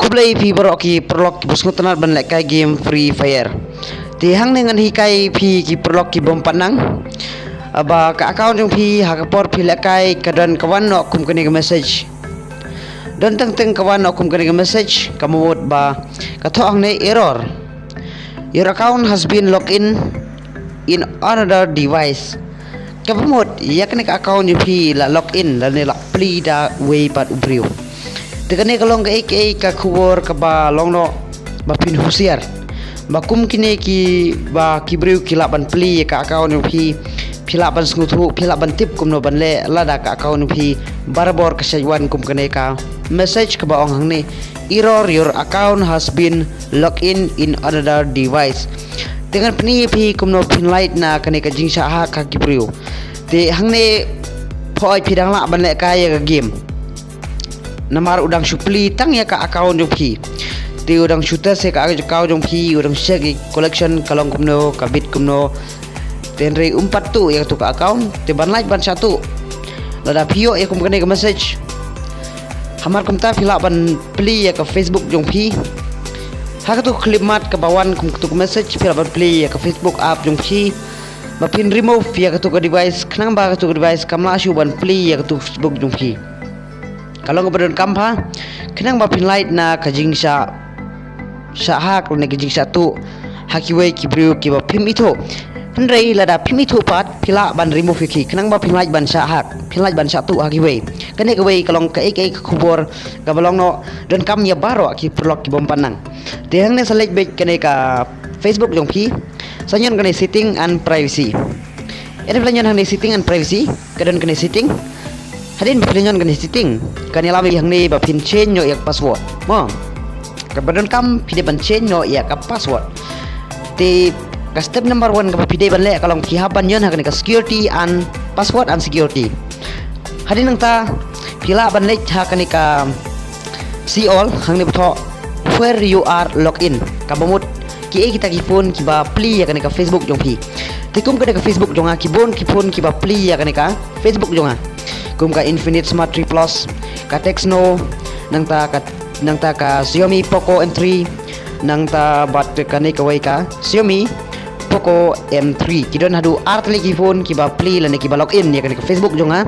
play phi borok ki prolog busngu tenar ban lek kai game Free Fire. Ti hang dengan hikai phi ki prolog ki bom panang. Aba ka account jong phi hakapor phi lek kai kadan kawan no kum kene message. Dan teng kawan no kum kene message kamut ba katho ang ne error. Your account has been logged in another device. Kapamot yakne ka account jong phi la login la ne la pli da way pat ubriu. Tegane kalong ka ka kubor ka ba long no ba pin husiar ba kum kine ki ba kibriu kilaban pli ka account phi philaban snguthu philaban tip kum no ban le lada ka account phi barbor ka sajwan kum kane ka message ka ba ong hang ni error, your account has been logged in another device. Dengan pni phi kum no pin light na kane ka jing sha ha ka kibriu te hang ne phoi phidang la ban le ka ya ka game namar udang supli tang ya ka account jong phi ti udang shooter se ka account jong phi udang check collection kalong kumno kabit kumno tenre umpat tu ya tu ka account te ban like ban satu lada pio ya kum kene ka message hamar kum ta phila ban pli ya ka Facebook jong phi ha ka tu clip mat ka bawan kum tu message phila ban pli ya ka Facebook app jong phi ba pin remove ya ka tu ka device khnang ba ka tu ka device kamla shu ban pli ya ka tu Facebook jong phi. Kalau ngeberon kampa, kenang bapin light na kajing sa hak na kajing sa tu hakiwe kibriu kiba pim itu. Hendrai lada pim itu pat pila ban remove ki kenang bapin light ban sa hak pin light ban sa tu hakiwe. Kene kewe kalong ka kubor ka balong no dan kam ya baro ki prolog ki bom panang. Tehang ne select back kene ka Facebook jong pi. Sanyon kene setting and privacy. Ada pelanyon hang setting and privacy, kadon kene setting. Hadin bapinyon kan setting kan lawi hang ni bapin change no yak password mo kabadon kam pide ban change no yak password ti ka step number 1 ka pide ban le kalong kihaban yon hang ka security and password and security hadin nang ta pila ban le ha kan ka see all hang ni btho where you are logged in ka bamut ki kita ki phone ki ba pli ya kan ka Facebook jong phi ti kum ka Facebook jong ki bon ki phone ki ba pli ya kan ka Facebook jong kum ka Infinite Smart 3 Plus ka Tecno nang ta ka Xiaomi Poco M3 nang ta bat kani ka wai ka Xiaomi Poco M3 kidon hadu art le ki phone ki ba pli la ne ki ba login ya kani ka Facebook jong ha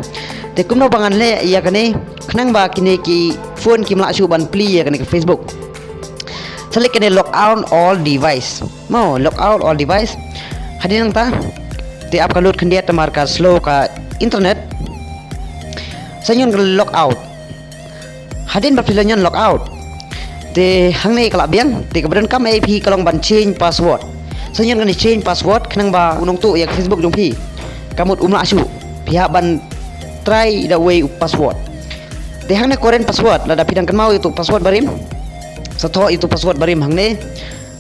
te kum no bangan le ya kani khnang ba kini ki phone ki mla su ban pli ya kani ka Facebook select kani lock out all device mo lock out all device hadin nang ta te app ka load khandia tamar ka slow ka internet sanyon lock out hadin bapilonyon lock out te hang nei kala biang te kabren kam ap kalong ban change password sanyon kan change password khnang ba unong tu ya Facebook jong phi kamut umla asu pihak ban try the way password te hang ne current password lada pidang kan mau itu password barim satho itu password barim hang ne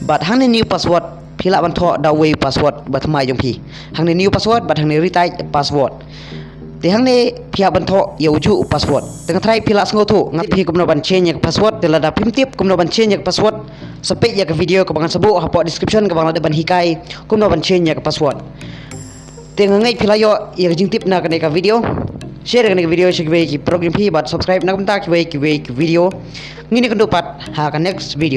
but hang ne new password phila ban tho the way password bat mai jong phi hang ne new password but hang ne retype password te hang ne pihak ban tho yauju password tengah try pila sngo tu ngat phi kumno ban change yak password te lada pim tip kumno ban change yak password sampai ya ke video ke bangan sebu hapo description ke bangan ban hikai kumno ban change yak password te ngai pila yo ya jing tip na ka video share ka video share ki program phi bat subscribe na kum ta ki video ngini kan dupat ha ka next video